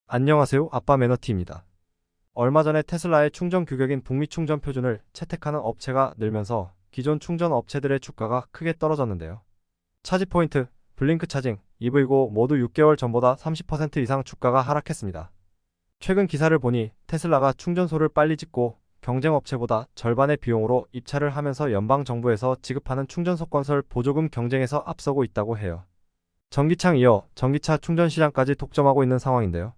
안녕하세요. 아빠 매너티입니다. 얼마 전에 테슬라의 충전 규격인 북미 충전 표준을 채택하는 업체가 늘면서 기존 충전 업체들의 주가가 크게 떨어졌는데요. 차지포인트, 블링크 차징, EV고 모두 6개월 전보다 30% 이상 주가가 하락했습니다. 최근 기사를 보니 테슬라가 충전소를 빨리 짓고 경쟁 업체보다 절반의 비용으로 입찰을 하면서 연방정부에서 지급하는 충전소 건설 보조금 경쟁에서 앞서고 있다고 해요. 전기차에 이어 전기차 충전 시장까지 독점하고 있는 상황인데요.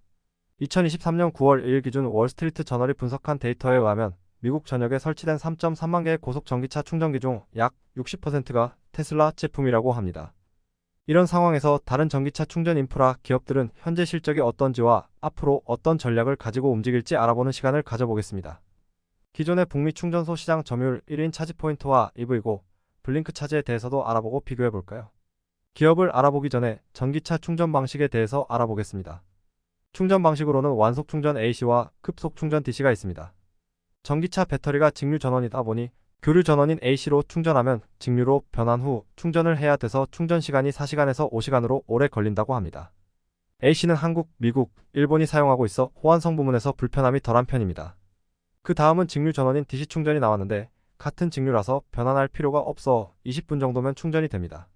2023년 9월 1일 기준 월스트리트 저널이 분석한 데이터에 의하면 미국 전역에 설치된 3.3만 개의 고속 전기차 충전기 중 약 60%가 테슬라 제품이라고 합니다. 이런 상황에서 다른 전기차 충전 인프라 기업들은 현재 실적이 어떤지와 앞으로 어떤 전략을 가지고 움직일지 알아보는 시간을 가져보겠습니다. 기존의 북미 충전소 시장 점유율 1위인 차지포인트와 EV고, 블링크 차지에 대해서도 알아보고 비교해볼까요? 기업을 알아보기 전에 전기차 충전 방식에 대해서 알아보겠습니다. 충전 방식으로는 완속 충전 AC와 급속 충전 DC가 있습니다. 전기차 배터리가 직류 전원이다 보니 교류 전원인 AC로 충전하면 직류로 변환 후 충전을 해야 돼서 충전 시간이 4시간에서 5시간으로 오래 걸린다고 합니다. AC는 한국, 미국, 일본이 사용하고 있어 호환성 부문에서 불편함이 덜한 편입니다. 그 다음은 직류 전원인 DC 충전이 나왔는데 같은 직류라서 변환할 필요가 없어 20분 정도면 충전이 됩니다.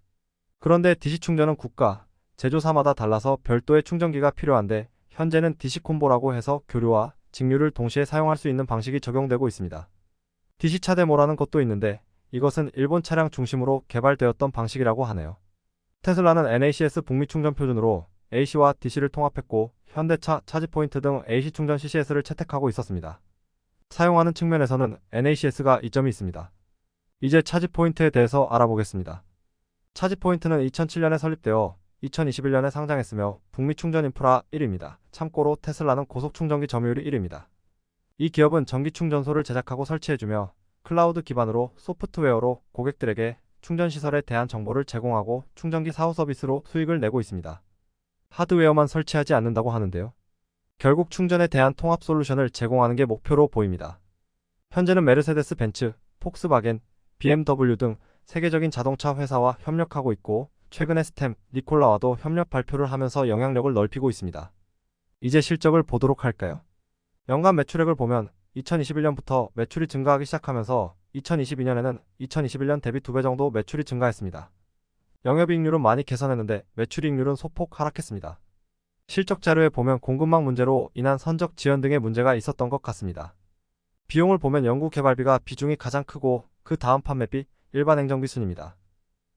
그런데 DC 충전은 국가, 제조사마다 달라서 별도의 충전기가 필요한데 현재는 DC 콤보라고 해서 교류와 직류를 동시에 사용할 수 있는 방식이 적용되고 있습니다. DC 차데모라는 것도 있는데 이것은 일본 차량 중심으로 개발되었던 방식이라고 하네요. 테슬라는 NACS 북미 충전 표준으로 AC와 DC를 통합했고 현대차, 차지포인트 등 AC 충전 CCS를 채택하고 있었습니다. 사용하는 측면에서는 NACS가 이점이 있습니다. 이제 차지포인트에 대해서 알아보겠습니다. 차지포인트는 2007년에 설립되어 2021년에 상장했으며 북미 충전 인프라 1위입니다. 참고로 테슬라는 고속 충전기 점유율이 1위입니다. 이 기업은 전기 충전소를 제작하고 설치해주며 클라우드 기반으로 소프트웨어로 고객들에게 충전 시설에 대한 정보를 제공하고 충전기 사후 서비스로 수익을 내고 있습니다. 하드웨어만 설치하지 않는다고 하는데요. 결국 충전에 대한 통합 솔루션을 제공하는 게 목표로 보입니다. 현재는 메르세데스 벤츠, 폭스바겐, BMW 등 세계적인 자동차 회사와 협력하고 있고 최근에 스템, 니콜라와도 협력 발표를 하면서 영향력을 넓히고 있습니다. 이제 실적을 보도록 할까요? 연간 매출액을 보면 2021년부터 매출이 증가하기 시작하면서 2022년에는 2021년 대비 2배 정도 매출이 증가했습니다. 영업이익률은 많이 개선했는데 매출이익률은 소폭 하락했습니다. 실적 자료에 보면 공급망 문제로 인한 선적 지연 등의 문제가 있었던 것 같습니다. 비용을 보면 연구개발비가 비중이 가장 크고 그 다음 판매비, 일반 행정비 순입니다.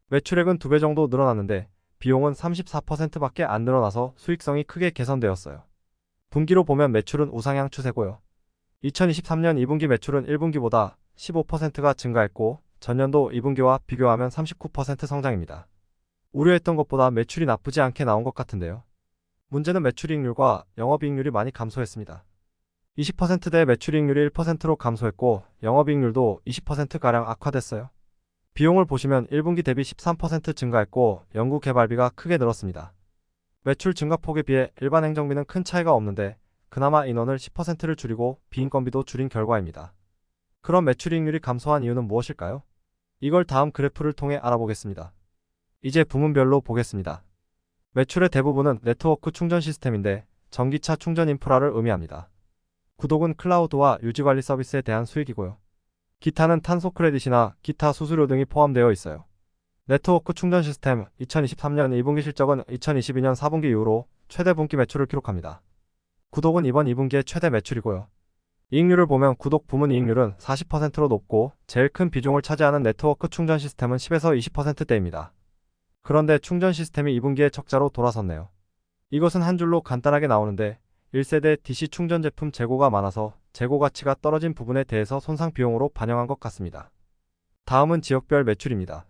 매출액은 2배 정도 늘어났는데 비용은 34%밖에 안 늘어나서 수익성이 크게 개선되었어요. 분기로 보면 매출은 우상향 추세고요. 2023년 2분기 매출은 1분기보다 15%가 증가했고 전년도 2분기와 비교하면 39% 성장입니다. 우려했던 것보다 매출이 나쁘지 않게 나온 것 같은데요. 문제는 매출이익률과 영업이익률이 많이 감소했습니다. 20%대 매출이익률이 1%로 감소했고 영업이익률도 20%가량 악화됐어요. 비용을 보시면 1분기 대비 13% 증가했고 연구개발비가 크게 늘었습니다. 매출 증가폭에 비해 일반 행정비는 큰 차이가 없는데 그나마 인원을 10%를 줄이고 비인건비도 줄인 결과입니다. 그럼 매출이익률이 감소한 이유는 무엇일까요? 이걸 다음 그래프를 통해 알아보겠습니다. 이제 부문별로 보겠습니다. 매출의 대부분은 네트워크 충전 시스템인데 전기차 충전 인프라를 의미합니다. 구독은 클라우드와 유지관리 서비스에 대한 수익이고요. 기타는 탄소 크레딧이나 기타 수수료 등이 포함되어 있어요. 네트워크 충전 시스템 2023년 2분기 실적은 2022년 4분기 이후로 최대 분기 매출을 기록합니다. 구독은 이번 2분기의 최대 매출이고요. 이익률을 보면 구독 부문 이익률은 40%로 높고 제일 큰 비중을 차지하는 네트워크 충전 시스템은 10에서 20%대입니다. 그런데 충전 시스템이 2분기에 적자로 돌아섰네요. 이것은 한 줄로 간단하게 나오는데 1세대 DC 충전 제품 재고가 많아서 재고 가치가 떨어진 부분에 대해서 손상 비용으로 반영한 것 같습니다. 다음은 지역별 매출입니다.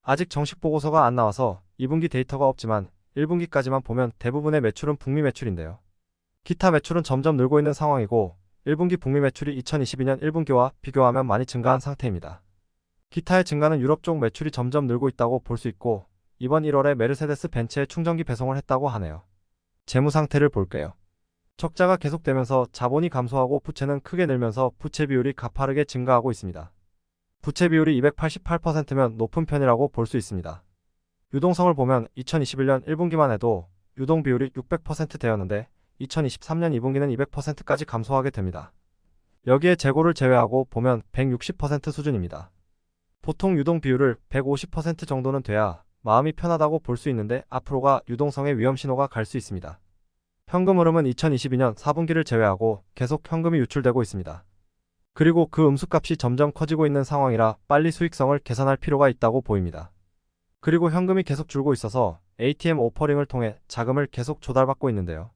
아직 정식 보고서가 안 나와서 2분기 데이터가 없지만 1분기까지만 보면 대부분의 매출은 북미 매출인데요. 기타 매출은 점점 늘고 있는 상황이고 1분기 북미 매출이 2022년 1분기와 비교하면 많이 증가한 상태입니다. 기타의 증가는 유럽 쪽 매출이 점점 늘고 있다고 볼 수 있고 이번 1월에 메르세데스 벤츠에 충전기 배송을 했다고 하네요. 재무 상태를 볼게요. 적자가 계속되면서 자본이 감소하고 부채는 크게 늘면서 부채 비율이 가파르게 증가하고 있습니다. 부채 비율이 288%면 높은 편이라고 볼 수 있습니다. 유동성을 보면 2021년 1분기만 해도 유동 비율이 600%대였는데 2023년 2분기는 200%까지 감소하게 됩니다. 여기에 재고를 제외하고 보면 160% 수준입니다. 보통 유동 비율을 150% 정도는 돼야 마음이 편하다고 볼 수 있는데 앞으로가 유동성의 위험 신호가 갈 수 있습니다. 현금 흐름은 2022년 4분기를 제외하고 계속 현금이 유출되고 있습니다. 그리고 그 음수값이 점점 커지고 있는 상황이라 빨리 수익성을 개선할 필요가 있다고 보입니다. 그리고 현금이 계속 줄고 있어서 ATM 오퍼링을 통해 자금을 계속 조달받고 있는데요.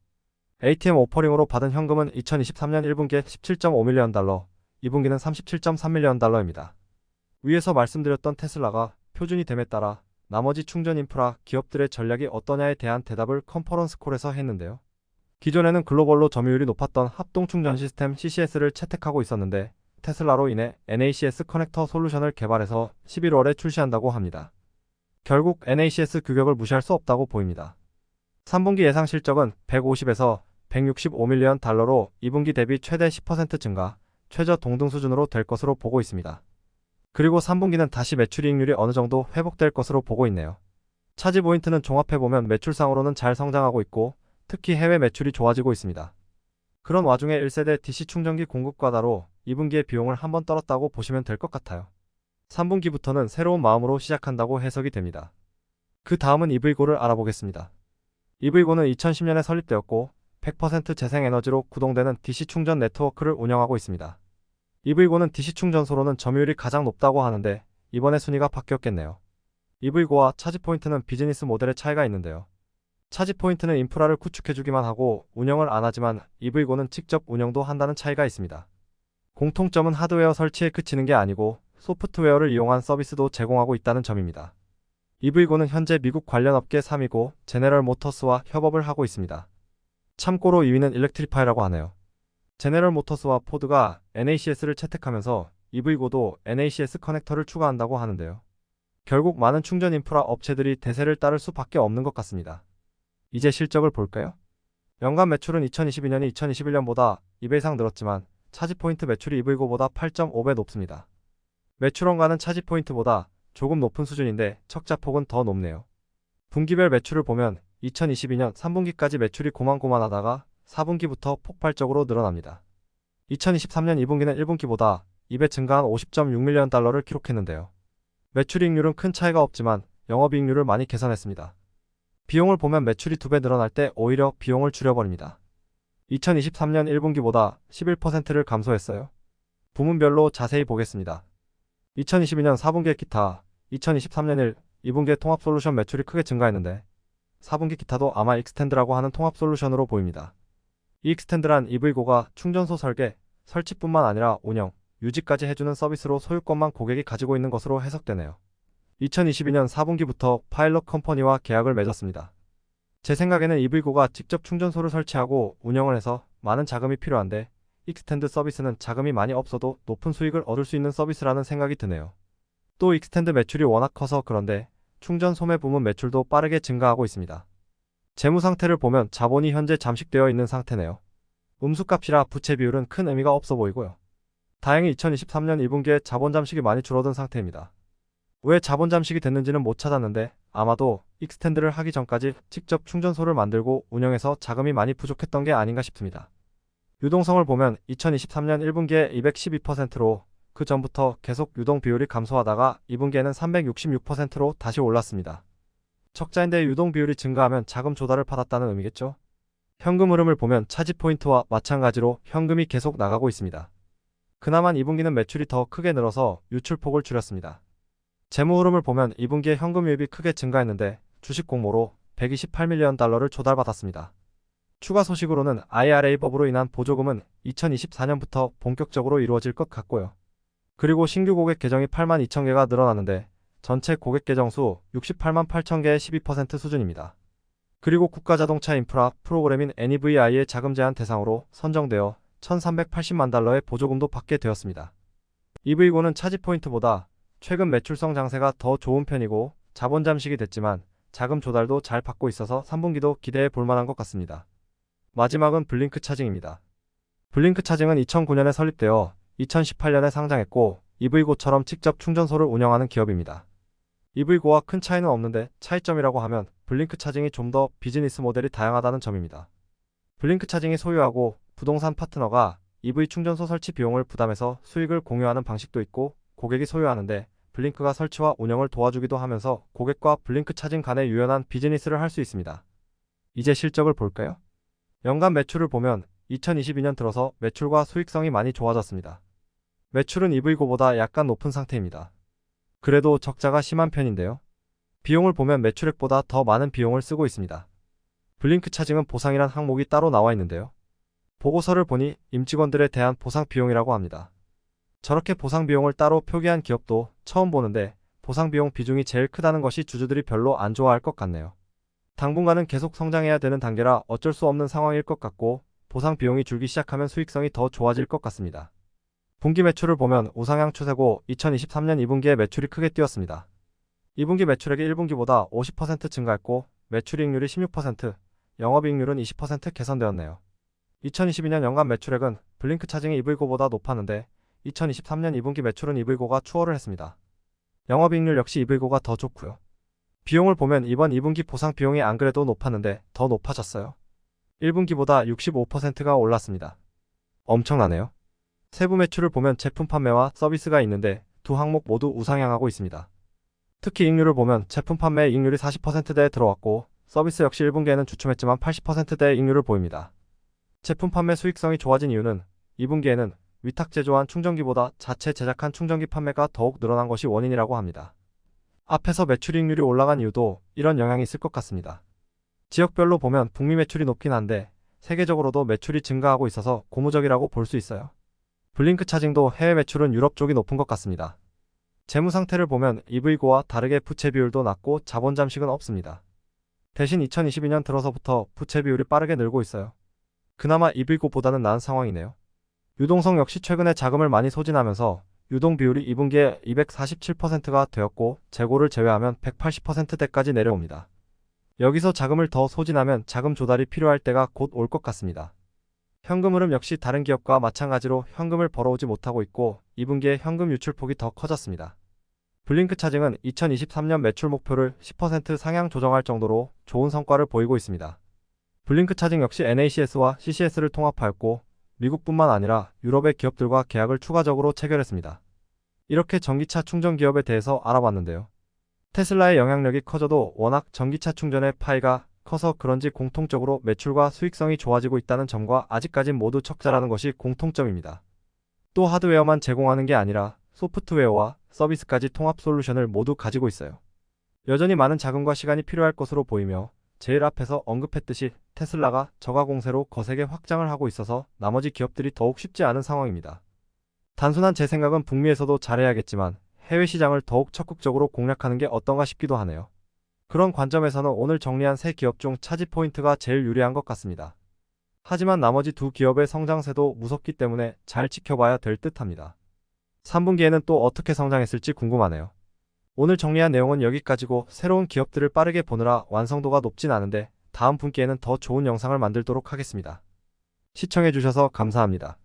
ATM 오퍼링으로 받은 현금은 2023년 1분기에 17.5밀리언 달러, 2분기는 37.3밀리언 달러입니다. 위에서 말씀드렸던 테슬라가 표준이 됨에 따라 나머지 충전 인프라 기업들의 전략이 어떠냐에 대한 대답을 컨퍼런스 콜에서 했는데요. 기존에는 글로벌로 점유율이 높았던 합동 충전 시스템 CCS를 채택하고 있었는데 테슬라로 인해 NACS 커넥터 솔루션을 개발해서 11월에 출시한다고 합니다. 결국 NACS 규격을 무시할 수 없다고 보입니다. 3분기 예상 실적은 150에서 165밀리언 달러로 2분기 대비 최대 10% 증가, 최저 동등 수준으로 될 것으로 보고 있습니다. 그리고 3분기는 다시 매출이익률이 어느 정도 회복될 것으로 보고 있네요. 차지 포인트는 종합해보면 매출상으로는 잘 성장하고 있고 특히 해외 매출이 좋아지고 있습니다. 그런 와중에 1세대 DC 충전기 공급 과다로 2분기의 비용을 한번 떨었다고 보시면 될 것 같아요. 3분기부터는 새로운 마음으로 시작한다고 해석이 됩니다. 그 다음은 EV고를 알아보겠습니다. EV고는 2010년에 설립되었고 100% 재생에너지로 구동되는 DC 충전 네트워크를 운영하고 있습니다. EV고는 DC 충전소로는 점유율이 가장 높다고 하는데 이번에 순위가 바뀌었겠네요. EV고와 차지포인트는 비즈니스 모델의 차이가 있는데요. 차지포인트는 인프라를 구축해주기만 하고 운영을 안 하지만 EV고는 직접 운영도 한다는 차이가 있습니다. 공통점은 하드웨어 설치에 그치는 게 아니고 소프트웨어를 이용한 서비스도 제공하고 있다는 점입니다. EV고는 현재 미국 관련 업계 3위고 제네럴 모터스와 협업을 하고 있습니다. 참고로 2위는 일렉트리파이라고 하네요. 제네럴 모터스와 포드가 NACS를 채택하면서 EV고도 NACS 커넥터를 추가한다고 하는데요. 결국 많은 충전 인프라 업체들이 대세를 따를 수밖에 없는 것 같습니다. 이제 실적을 볼까요? 연간 매출은 2022년이 2021년보다 2배 이상 늘었지만 차지포인트 매출이 EV고보다 8.5배 높습니다. 매출원가는 차지포인트보다 조금 높은 수준인데 척자폭은 더 높네요. 분기별 매출을 보면 2022년 3분기까지 매출이 고만고만하다가 4분기부터 폭발적으로 늘어납니다. 2023년 2분기는 1분기보다 2배 증가한 50.6밀리언 달러를 기록했는데요. 매출이익률은 큰 차이가 없지만 영업이익률을 많이 개선했습니다. 비용을 보면 매출이 2배 늘어날 때 오히려 비용을 줄여버립니다. 2023년 1분기보다 11%를 감소했어요. 부문별로 자세히 보겠습니다. 2022년 4분기의 기타, 2023년 2분기의 통합솔루션 매출이 크게 증가했는데 4분기 기타도 아마 익스텐드라고 하는 통합솔루션으로 보입니다. 이 익스텐드란 EV고가 충전소 설계, 설치뿐만 아니라 운영, 유지까지 해주는 서비스로 소유권만 고객이 가지고 있는 것으로 해석되네요. 2022년 4분기부터 파일럿 컴퍼니와 계약을 맺었습니다. 제 생각에는 EV고가 직접 충전소를 설치하고 운영을 해서 많은 자금이 필요한데 익스텐드 서비스는 자금이 많이 없어도 높은 수익을 얻을 수 있는 서비스라는 생각이 드네요. 또 익스텐드 매출이 워낙 커서 그런데 충전 소매 부문 매출도 빠르게 증가하고 있습니다. 재무 상태를 보면 자본이 현재 잠식되어 있는 상태네요. 음수값이라 부채 비율은 큰 의미가 없어 보이고요. 다행히 2023년 2분기에 자본 잠식이 많이 줄어든 상태입니다. 왜 자본 잠식이 됐는지는 못 찾았는데 아마도 익스텐드를 하기 전까지 직접 충전소를 만들고 운영해서 자금이 많이 부족했던 게 아닌가 싶습니다. 유동성을 보면 2023년 1분기에 212%로 그 전부터 계속 유동 비율이 감소하다가 2분기에는 366%로 다시 올랐습니다. 적자인데 유동 비율이 증가하면 자금 조달을 받았다는 의미겠죠? 현금 흐름을 보면 차지 포인트와 마찬가지로 현금이 계속 나가고 있습니다. 그나마 2분기는 매출이 더 크게 늘어서 유출폭을 줄였습니다. 재무 흐름을 보면 2분기에 현금 유입이 크게 증가했는데 주식 공모로 128밀리언 달러를 조달받았습니다. 추가 소식으로는 IRA법으로 인한 보조금은 2024년부터 본격적으로 이루어질 것 같고요. 그리고 신규 고객 계정이 8만 2천 개가 늘어나는데 전체 고객 계정 수 68만 8천 개의 12% 수준입니다. 그리고 국가자동차 인프라 프로그램인 NEVI의 자금 제한 대상으로 선정되어 1,380만 달러의 보조금도 받게 되었습니다. EV고는 차지 포인트보다 최근 매출성 장세가 더 좋은 편이고 자본 잠식이 됐지만 자금 조달도 잘 받고 있어서 3분기도 기대해 볼 만한 것 같습니다. 마지막은 블링크 차징입니다. 블링크 차징은 2009년에 설립되어 2018년에 상장했고 EV고처럼 직접 충전소를 운영하는 기업입니다. EV고와 큰 차이는 없는데 차이점이라고 하면 블링크 차징이 좀 더 비즈니스 모델이 다양하다는 점입니다. 블링크 차징이 소유하고 부동산 파트너가 EV 충전소 설치 비용을 부담해서 수익을 공유하는 방식도 있고, 고객이 소유하는데 블링크가 설치와 운영을 도와주기도 하면서 고객과 블링크 차징 간의 유연한 비즈니스를 할 수 있습니다. 이제 실적을 볼까요? 연간 매출을 보면 2022년 들어서 매출과 수익성이 많이 좋아졌습니다. 매출은 EV고보다 약간 높은 상태입니다. 그래도 적자가 심한 편인데요. 비용을 보면 매출액보다 더 많은 비용을 쓰고 있습니다. 블링크 차징은 보상이란 항목이 따로 나와 있는데요. 보고서를 보니 임직원들에 대한 보상 비용이라고 합니다. 저렇게 보상 비용을 따로 표기한 기업도 처음 보는데, 보상 비용 비중이 제일 크다는 것이 주주들이 별로 안 좋아할 것 같네요. 당분간은 계속 성장해야 되는 단계라 어쩔 수 없는 상황일 것 같고, 보상 비용이 줄기 시작하면 수익성이 더 좋아질 것 같습니다. 분기 매출을 보면 우상향 추세고 2023년 2분기에 매출이 크게 뛰었습니다. 2분기 매출액이 1분기보다 50% 증가했고 매출이익률이 16%, 영업이익률은 20% 개선되었네요. 2022년 연간 매출액은 블링크 차징이 EV고보다 높았는데 2023년 2분기 매출은 EV고가 추월을 했습니다. 영업이익률 역시 EV고가 더 좋고요. 비용을 보면 이번 2분기 보상 비용이 안 그래도 높았는데 더 높아졌어요. 1분기보다 65%가 올랐습니다. 엄청나네요. 세부 매출을 보면 제품 판매와 서비스가 있는데 두 항목 모두 우상향하고 있습니다. 특히 이익률을 보면 제품 판매 이익률이 40%대에 들어왔고 서비스 역시 1분기에는 주춤했지만 80%대의 이익률을 보입니다. 제품 판매 수익성이 좋아진 이유는 2분기에는 위탁 제조한 충전기보다 자체 제작한 충전기 판매가 더욱 늘어난 것이 원인이라고 합니다. 앞에서 매출 이익률이 올라간 이유도 이런 영향이 있을 것 같습니다. 지역별로 보면 북미 매출이 높긴 한데 세계적으로도 매출이 증가하고 있어서 고무적이라고 볼 수 있어요. 블링크 차징도 해외 매출은 유럽 쪽이 높은 것 같습니다. 재무 상태를 보면 EV고와 다르게 부채 비율도 낮고 자본 잠식은 없습니다. 대신 2022년 들어서부터 부채 비율이 빠르게 늘고 있어요. 그나마 EV고보다는 나은 상황이네요. 유동성 역시 최근에 자금을 많이 소진하면서 유동 비율이 2분기에 247%가 되었고 재고를 제외하면 180%대까지 내려옵니다. 여기서 자금을 더 소진하면 자금 조달이 필요할 때가 곧 올 것 같습니다. 현금 흐름 역시 다른 기업과 마찬가지로 현금을 벌어오지 못하고 있고 2분기에 현금 유출폭이 더 커졌습니다. 블링크 차징은 2023년 매출 목표를 10% 상향 조정할 정도로 좋은 성과를 보이고 있습니다. 블링크 차징 역시 NACS와 CCS를 통합하였고 미국뿐만 아니라 유럽의 기업들과 계약을 추가적으로 체결했습니다. 이렇게 전기차 충전 기업에 대해서 알아봤는데요. 테슬라의 영향력이 커져도 워낙 전기차 충전의 파이가 커서 그런지 공통적으로 매출과 수익성이 좋아지고 있다는 점과 아직까진 모두 적자라는 것이 공통점입니다. 또 하드웨어만 제공하는 게 아니라 소프트웨어와 서비스까지 통합 솔루션을 모두 가지고 있어요. 여전히 많은 자금과 시간이 필요할 것으로 보이며 제일 앞에서 언급했듯이 테슬라가 저가 공세로 거세게 확장을 하고 있어서 나머지 기업들이 더욱 쉽지 않은 상황입니다. 단순한 제 생각은 북미에서도 잘해야겠지만 해외 시장을 더욱 적극적으로 공략하는 게 어떤가 싶기도 하네요. 그런 관점에서는 오늘 정리한 세 기업 중 차지 포인트가 제일 유리한 것 같습니다. 하지만 나머지 두 기업의 성장세도 무섭기 때문에 잘 지켜봐야 될 듯합니다. 3분기에는 또 어떻게 성장했을지 궁금하네요. 오늘 정리한 내용은 여기까지고 새로운 기업들을 빠르게 보느라 완성도가 높진 않은데 다음 분기에는 더 좋은 영상을 만들도록 하겠습니다. 시청해주셔서 감사합니다.